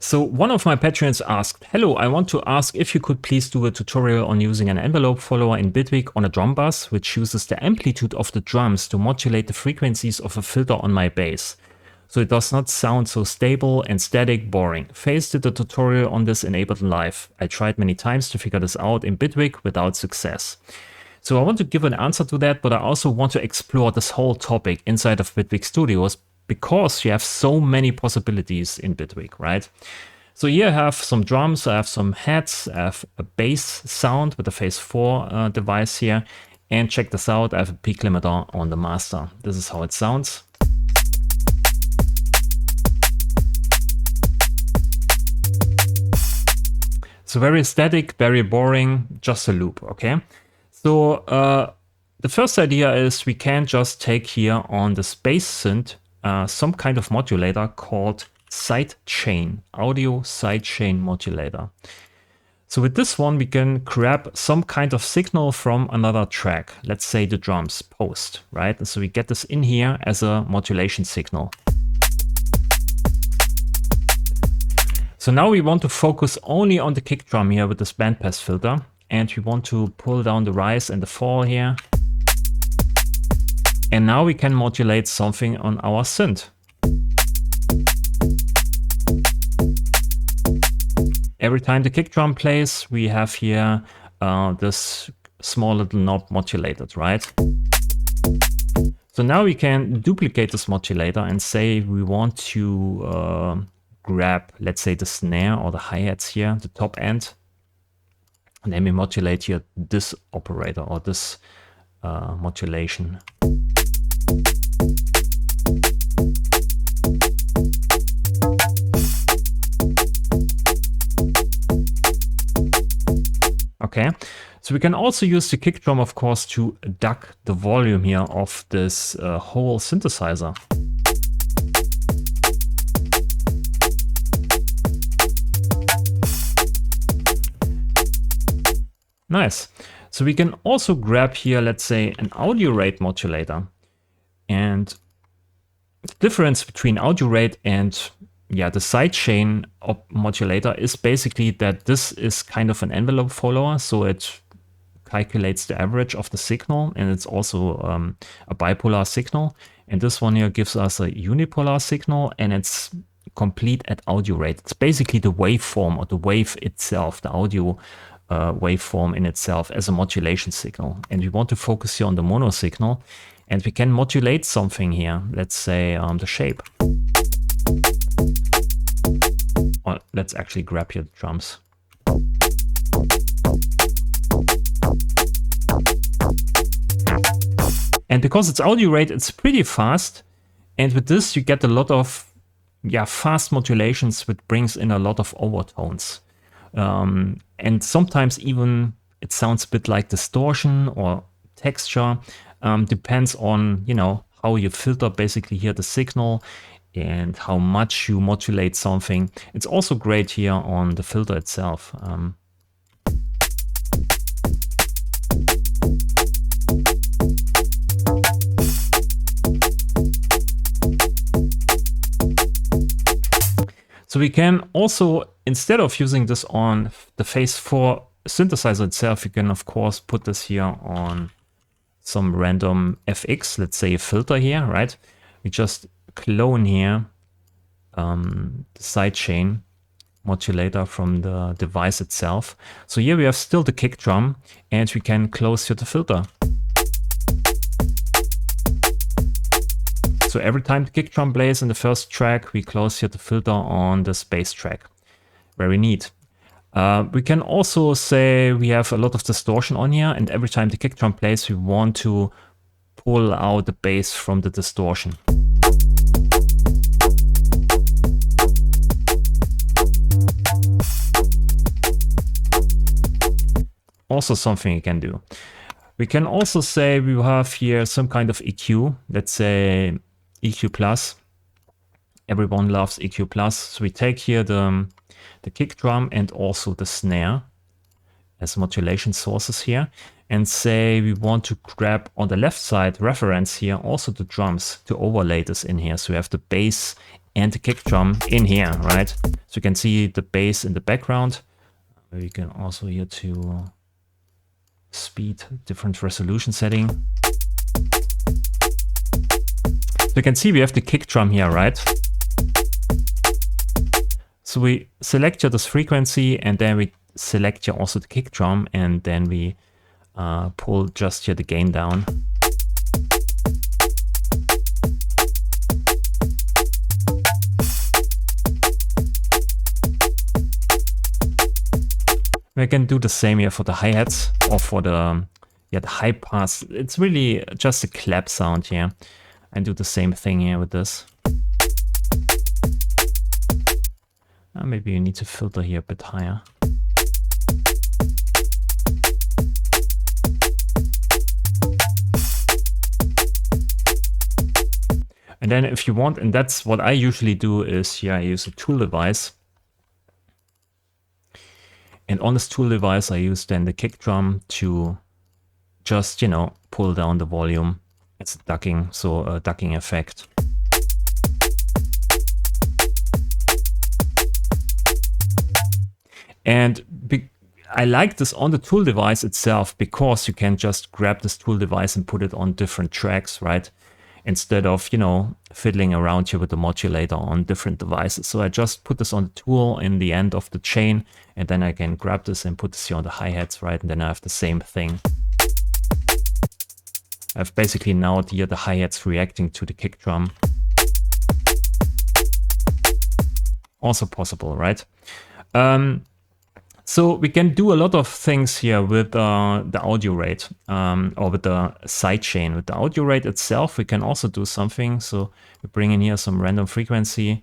So one of my patrons asked, hello, I want to ask if you could please do a tutorial on using an envelope follower in Bitwig on a drum bus, which uses the amplitude of the drums to modulate the frequencies of a filter on my bass. So it does not sound so stable and static boring. Phase did a tutorial on this in Ableton Live. I tried many times to figure this out in Bitwig without success. So I want to give an answer to that, but I also want to explore this whole topic inside of Bitwig Studios, because you have so many possibilities in Bitwig, right? So here I have some drums, I have some heads, I have a bass sound with a phase 4 device here. And check this out, I have a peak limiter on the master. This is how it sounds. So very static, very boring, just a loop, okay? So the first idea is we can just take here on the bass synth some kind of modulator called sidechain, audio sidechain modulator. So with this one, we can grab some kind of signal from another track, let's say the drums post, right? And so we get this in here as a modulation signal. So now we want to focus only on the kick drum here with this bandpass filter, and we want to pull down the rise and the fall here. And now we can modulate something on our synth. Every time the kick drum plays, we have here this small little knob modulated, right? So now we can duplicate this modulator and say we want to grab, let's say, the snare or the hi-hats here, the top end. And then we modulate here this operator or this modulation. Okay, so we can also use the kick drum, of course, to duck the volume here of this whole synthesizer. Nice. So we can also grab here, let's say, an audio rate modulator. And the difference between audio rate and the sidechain modulator is basically that this is kind of an envelope follower. So it calculates the average of the signal, and it's also a bipolar signal. And this one here gives us a unipolar signal, and it's complete at audio rate. It's basically the waveform or the wave itself, the audio waveform in itself as a modulation signal. And we want to focus here on the mono signal, and we can modulate something here. Let's say the shape. Or let's actually grab here the drums. And because it's audio rate, it's pretty fast. And with this, you get a lot of fast modulations, which brings in a lot of overtones. And sometimes even it sounds a bit like distortion or texture. Depends on, how you filter basically here the signal and how much you modulate something. It's also great here on the filter itself. So we can also, instead of using this on the phase 4 synthesizer itself, you can of course put this here on some random FX, let's say a filter here, right? We just clone here the sidechain modulator from the device itself. So here we have still the kick drum, and we can close here the filter. So every time the kick drum plays in the first track, we close here the filter on the bass track. Very neat. We can also say we have a lot of distortion on here, and every time the kick drum plays, we want to pull out the bass from the distortion. Also something you can do. We can also say we have here some kind of EQ, let's say EQ plus. Everyone loves EQ plus. So we take here the kick drum and also the snare as modulation sources here, and say we want to grab on the left side reference here also the drums to overlay this in here. So we have the bass and the kick drum in here, right? So you can see the bass in the background. You can also here to speed, different resolution setting. So you can see we have the kick drum here, right? So we select here this frequency, and then we select here also the kick drum, and then we pull just here the gain down. We can do the same here for the hi-hats or for the high pass. It's really just a clap sound here. And do the same thing here with this. Maybe you need to filter here a bit higher. And then if you want, and that's what I usually do, is here I use a tool device. And on this tool device, I use then the kick drum to just, you know, pull down the volume. It's ducking, so a ducking effect. And I like this on the tool device itself because you can just grab this tool device and put it on different tracks, right? Instead of, you know, fiddling around here with the modulator on different devices. So I just put this on the tool in the end of the chain, and then I can grab this and put this here on the hi-hats, right? And then I have the same thing. I've basically now here the hi-hats reacting to the kick drum. Also possible, right? So we can do a lot of things here with the audio rate or with the sidechain. With the audio rate itself, we can also do something. So we bring in here some random frequency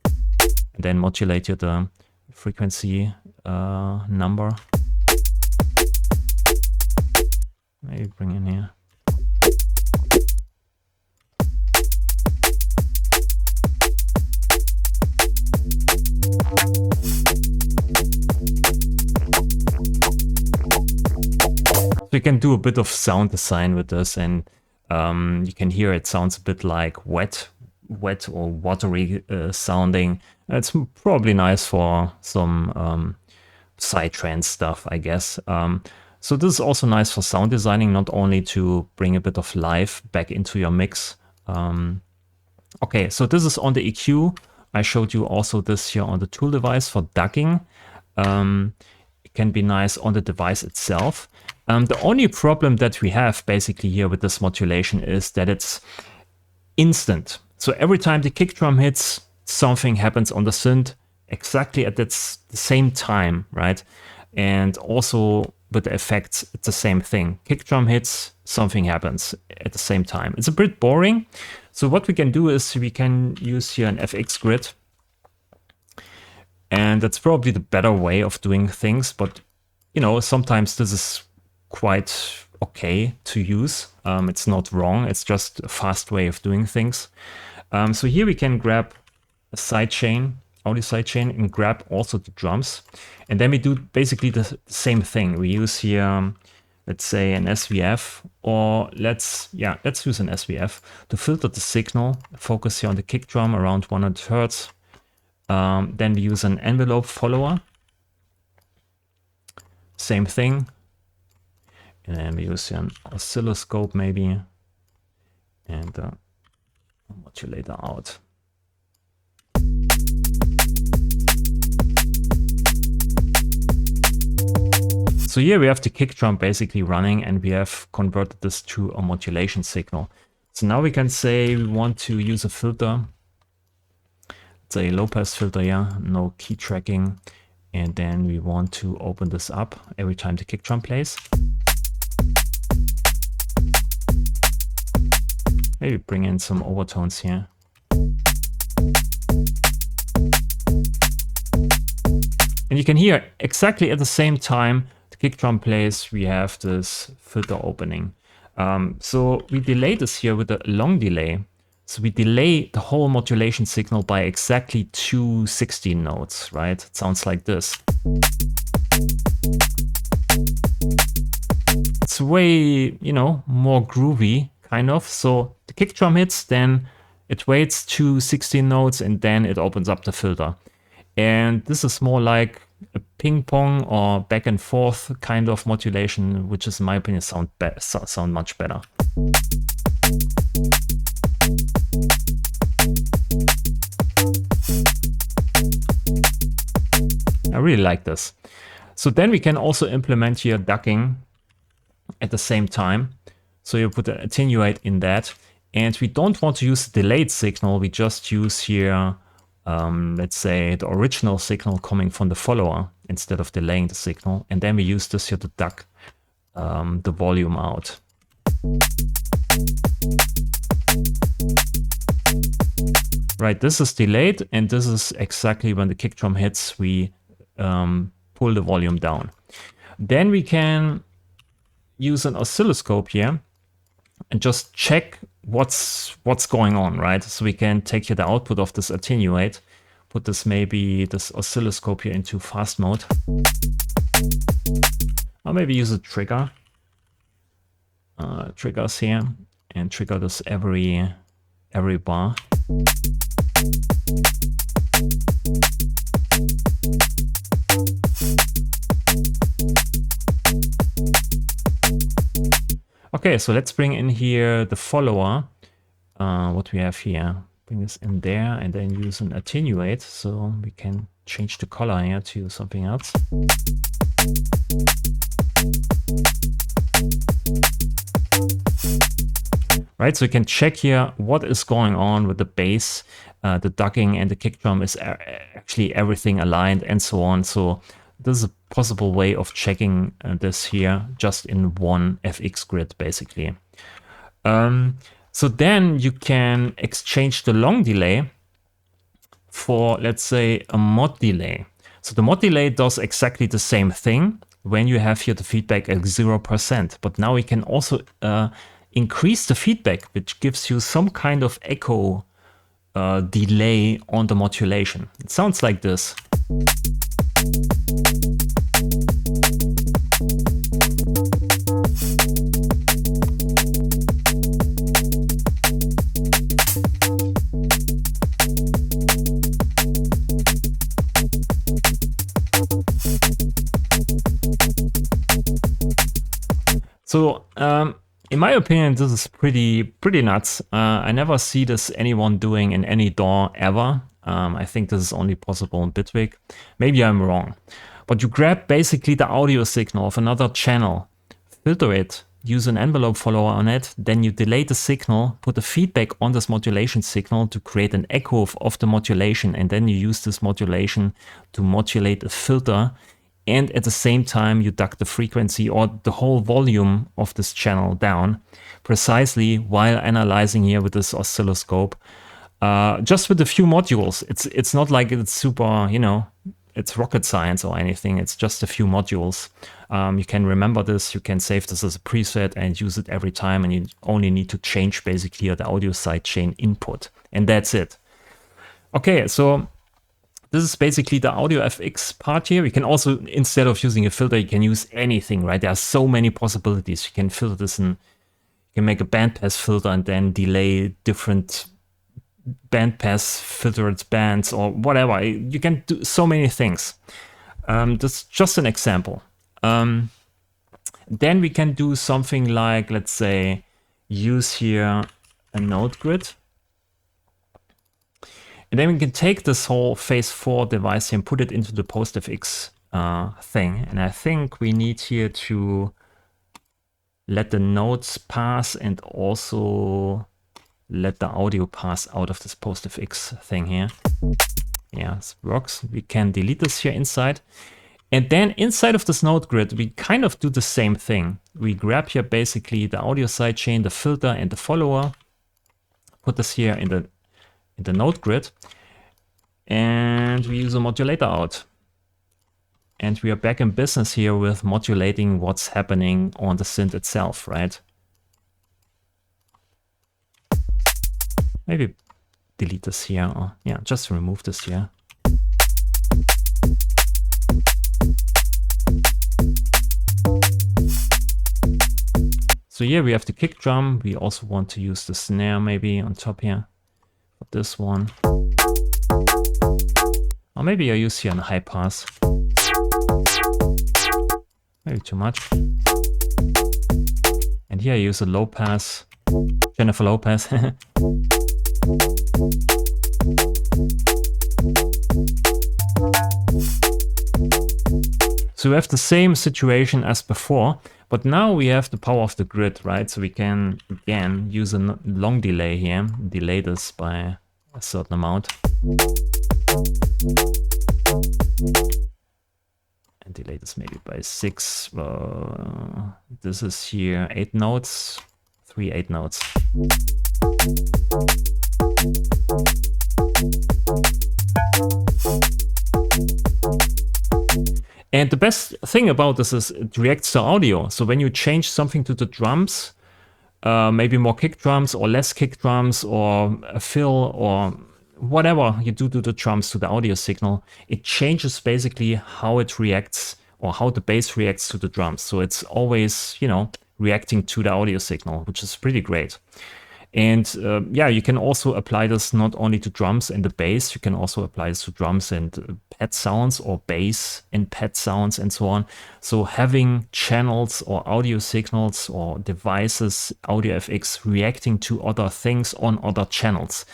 and then modulate here the frequency number. Maybe bring in here. You can do a bit of sound design with this, and you can hear it sounds a bit like wet or watery sounding. It's probably nice for some psytrance stuff, I guess. So this is also nice for sound designing, not only to bring a bit of life back into your mix. Okay, so this is on the EQ. I showed you also this here on the tool device for ducking. It can be nice on the device itself. The only problem that we have basically here with this modulation is that it's instant. So every time the kick drum hits, something happens on the synth exactly at the same time, right? And also with the effects, it's the same thing. Kick drum hits, something happens at the same time. It's a bit boring. So what we can do is we can use here an FX grid. And that's probably the better way of doing things. But, you know, sometimes this is quite okay to use. It's not wrong. It's just a fast way of doing things. So here we can grab a sidechain, audio sidechain, and grab also the drums. And then we do basically the same thing. We use here, let's say an SVF, or let's use an SVF to filter the signal, focus here on the kick drum around 100 Hertz. Then we use an envelope follower. Same thing. And then we use an oscilloscope maybe. And modulator out. So here we have the kick drum basically running, and we have converted this to a modulation signal. So now we can say we want to use a filter. It's a low pass filter, yeah, no key tracking. And then we want to open this up every time the kick drum plays. Maybe bring in some overtones here. And you can hear exactly at the same time the kick drum plays, we have this filter opening. So we delay this here with a long delay. So we delay the whole modulation signal by exactly 2 16 notes, right? It sounds like this. It's way, you know, more groovy, kind of. So the kick drum hits, then It waits 2 16 notes and then it opens up the filter. And this is more like a ping pong or back and forth kind of modulation, which is in my opinion sound much better. I really like this. So then we can also implement here ducking at the same time. So you put an attenuate in that. And we don't want to use the delayed signal. We just use here, let's say, the original signal coming from the follower instead of delaying the signal. And then we use this here to duck the volume out. Right, this is delayed, and this is exactly when the kick drum hits, we pull the volume down. Then we can use an oscilloscope here and just check what's going on, right? So we can take here the output of this attenuate, put this oscilloscope here into fast mode. Or maybe use a trigger. Triggers here, and trigger this every bar. Okay, so let's bring in here the follower, what we have here. Bring this in there and then use an attenuate, so we can change the color here to something else. Right, so you can check here what is going on with the bass, the ducking, and the kick drum is actually everything aligned and so on. So this is a possible way of checking this here just in one FX grid, basically. So then you can exchange the long delay for, let's say, a mod delay. So the mod delay does exactly the same thing when you have here the feedback at 0%. But now we can also increase the feedback, which gives you some kind of echo delay on the modulation. It sounds like this. So in my opinion, this is pretty nuts. I never see this anyone doing in any DAW ever. I think this is only possible in Bitwig. Maybe I'm wrong. But you grab basically the audio signal of another channel, filter it, use an envelope follower on it, then you delay the signal, put a feedback on this modulation signal to create an echo of the modulation, and then you use this modulation to modulate a filter. And at the same time, you duck the frequency or the whole volume of this channel down, precisely while analyzing here with this oscilloscope. Just with a few modules. It's not like it's super, it's rocket science or anything. It's just a few modules. You can remember this. You can save this as a preset and use it every time. And you only need to change basically the audio sidechain input. And that's it. Okay, so this is basically the audio FX part here. We can also, instead of using a filter, you can use anything, right? There are so many possibilities. You can filter this in, you can make a bandpass filter and then delay different bandpass filtered bands or whatever. You can do so many things. That's just an example. Then we can do something like, let's say, use here a node grid. And then we can take this whole phase 4 device here and put it into the post-FX thing. And I think we need here to let the nodes pass and also let the audio pass out of this post-FX thing here. Yeah, this works. We can delete this here inside. And then inside of this node grid, we kind of do the same thing. We grab here basically the audio sidechain, the filter, and the follower. Put this here in the node grid, and we use a modulator out. And we are back in business here with modulating what's happening on the synth itself, right? Maybe delete this here, or yeah, just remove this here. So here we have the kick drum. We also want to use the snare maybe on top here. this one. Or maybe I use here a high pass. Maybe too much. And here I use a low pass. Jennifer Lopez. So we have the same situation as before, but now we have the power of the grid, right? So we can, again, use a long delay here, delay this by a certain amount. And delay this maybe by 6. This is here 8 notes, 3 8 notes. And the best thing about this is it reacts to audio. So when you change something to the drums, maybe more kick drums or less kick drums or a fill or whatever you do to the drums, to the audio signal, it changes basically how it reacts or how the bass reacts to the drums. So it's always, you know, reacting to the audio signal, which is pretty great. And yeah, you can also apply this not only to drums and the bass, you can also apply this to drums and pad sounds or bass and pad sounds and so on. So having channels or audio signals or devices, audio FX reacting to other things on other channels.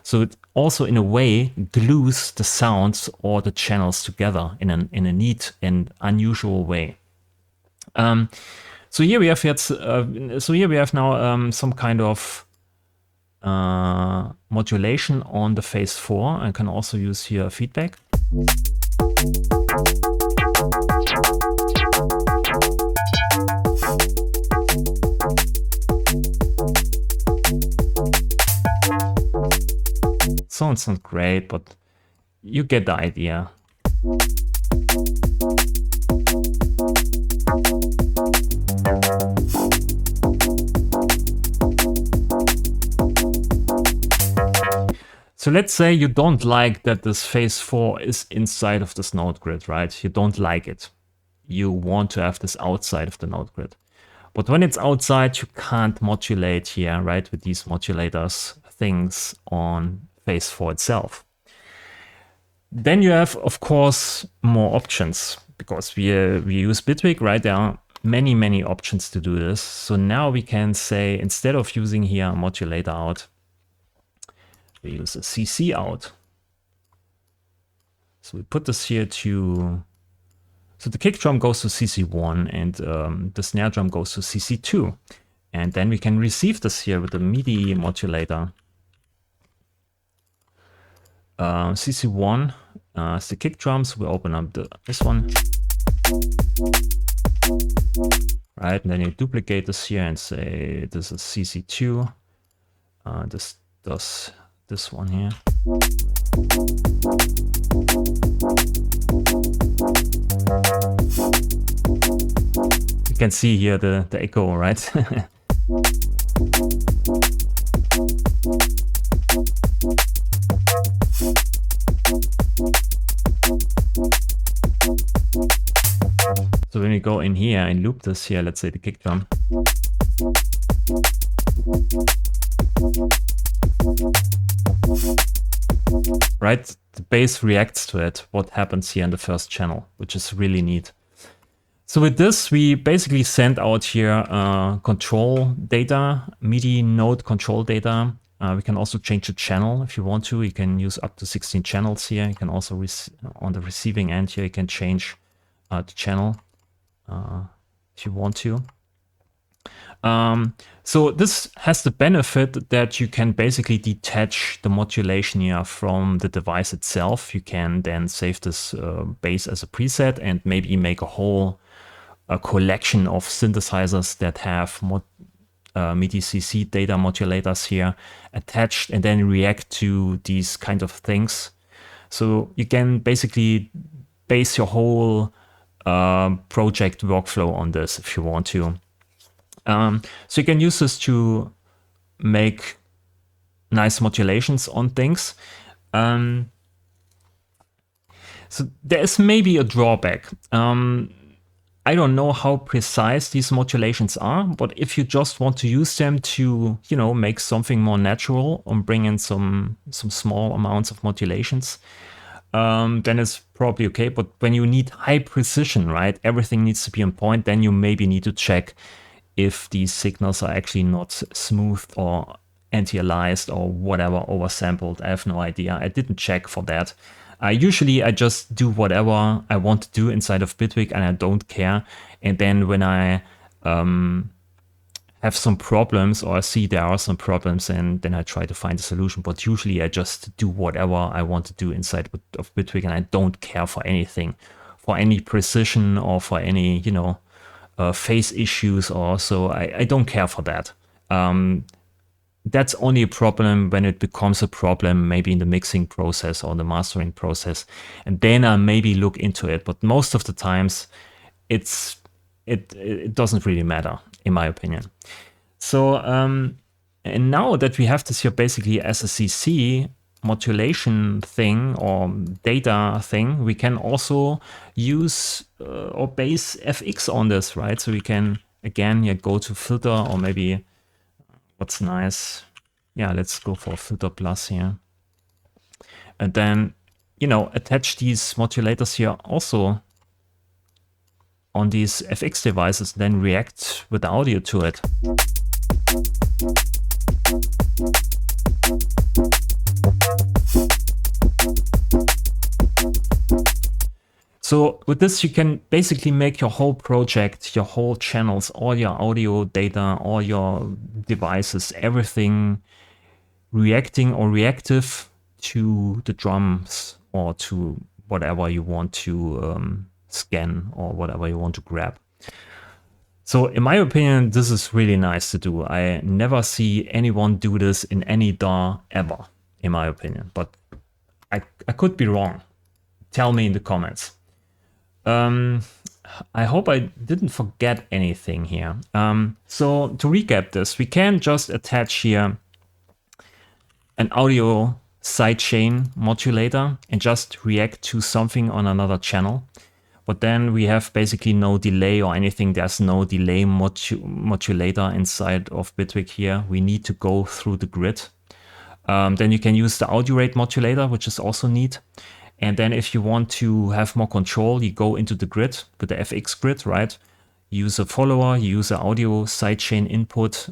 So it also in a way glues the sounds or the channels together in a neat and unusual way. So here we have now some kind of modulation on the phase 4. I can also use here feedback. Sounds not great, but you get the idea. So let's say you don't like that this phase 4 is inside of this note grid, right? You don't like it. You want to have this outside of the note grid. But when it's outside, you can't modulate here, right? With these modulators, things on phase 4 itself. Then you have, of course, more options because we use Bitwig, right? There are many, many options to do this. So now we can say, instead of using here a modulator out, we use a CC out. So we put this here to, so the kick drum goes to CC1 and the snare drum goes to CC2. And then we can receive this here with the MIDI modulator. CC1 is the kick drums. We open up this one. Right, and then you duplicate this here and say this is CC2. This does this one here. You can see here the echo, right? So when we go in here and loop this here, let's say the kick drum. Right, the bass reacts to it, what happens here in the first channel, which is really neat. So with this, we basically send out here control data, MIDI note control data. We can also change the channel if you want to. You can use up to 16 channels here. You can also, on the receiving end here, you can change the channel if you want to. So this has the benefit that you can basically detach the modulation here from the device itself. You can then save this bass as a preset and maybe make a whole collection of synthesizers that have MIDI CC data modulators here attached and then react to these kind of things. So you can basically base your whole project workflow on this if you want to. So you can use this to make nice modulations on things. So there is maybe a drawback. I I don't know how precise these modulations are, but if you just want to use them to, you know, make something more natural and bring in some small amounts of modulations, then it's probably okay. But when you need high precision, right, everything needs to be on point, then you maybe need to check if these signals are actually not smooth or anti-aliased or whatever, oversampled. I have no idea. I didn't check for that. Usually I just do whatever I want to do inside of Bitwig and I don't care. And then when I have some problems or I see there are some problems, and then I try to find a solution. But usually I just do whatever I want to do inside of Bitwig and I don't care for anything, for any precision or for any, you know, phase issues or so. I don't care for that. That's only a problem when it becomes a problem, maybe in the mixing process or the mastering process, and then I maybe look into it. But most of the times, it doesn't really matter, in my opinion. So, and now that we have this here basically as a CC modulation thing or data thing, we can also use or base FX on this, right? So we can again go to filter, or maybe what's nice, yeah, let's go for filter plus here, and then, you know, attach these modulators here also on these FX devices, then react with the audio to it. So with this, you can basically make your whole project, your whole channels, all your audio data, all your devices, everything reacting or reactive to the drums or to whatever you want to scan or whatever you want to grab. So in my opinion, this is really nice to do. I never see anyone do this in any DAW ever, in my opinion, but I could be wrong. Tell me in the comments. I hope I didn't forget anything here. So to recap this, we can just attach here an audio sidechain modulator and just react to something on another channel. But then we have basically no delay or anything. There's no delay modulator inside of Bitwig here. We need to go through the grid. Then you can use the audio rate modulator, which is also neat. And then if you want to have more control, you go into the grid with the FX grid, right? Use a follower, you use an audio sidechain input,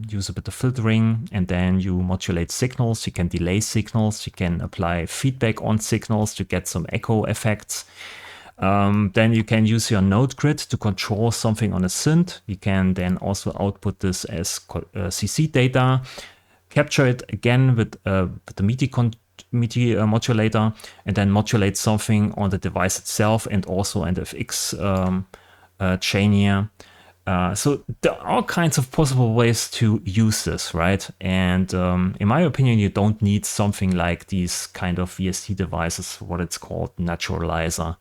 use a bit of filtering, and then you modulate signals. You can delay signals. You can apply feedback on signals to get some echo effects. Then you can use your node grid to control something on a synth. You can then also output this as CC data, capture it again with the MIDI modulator, and then modulate something on the device itself and also an FX chain here. So there are all kinds of possible ways to use this, right? And in my opinion, you don't need something like these kind of VST devices, what it's called, naturalizer.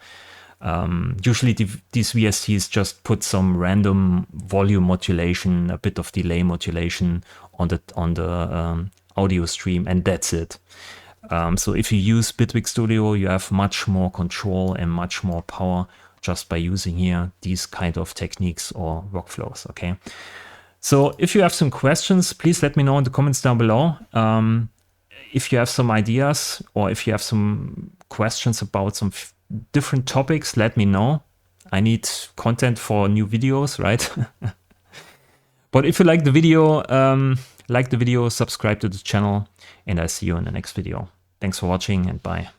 Usually these VSTs just put some random volume modulation, a bit of delay modulation on the audio stream, and that's it. So if you use Bitwig Studio, you have much more control and much more power just by using here these kind of techniques or workflows, okay? So if you have some questions, please let me know in the comments down below. If you have some ideas or if you have some questions about some different topics, let me know. I need content for new videos, right? But if you like the video, subscribe to the channel, and I see you in the next video. Thanks for watching, and bye.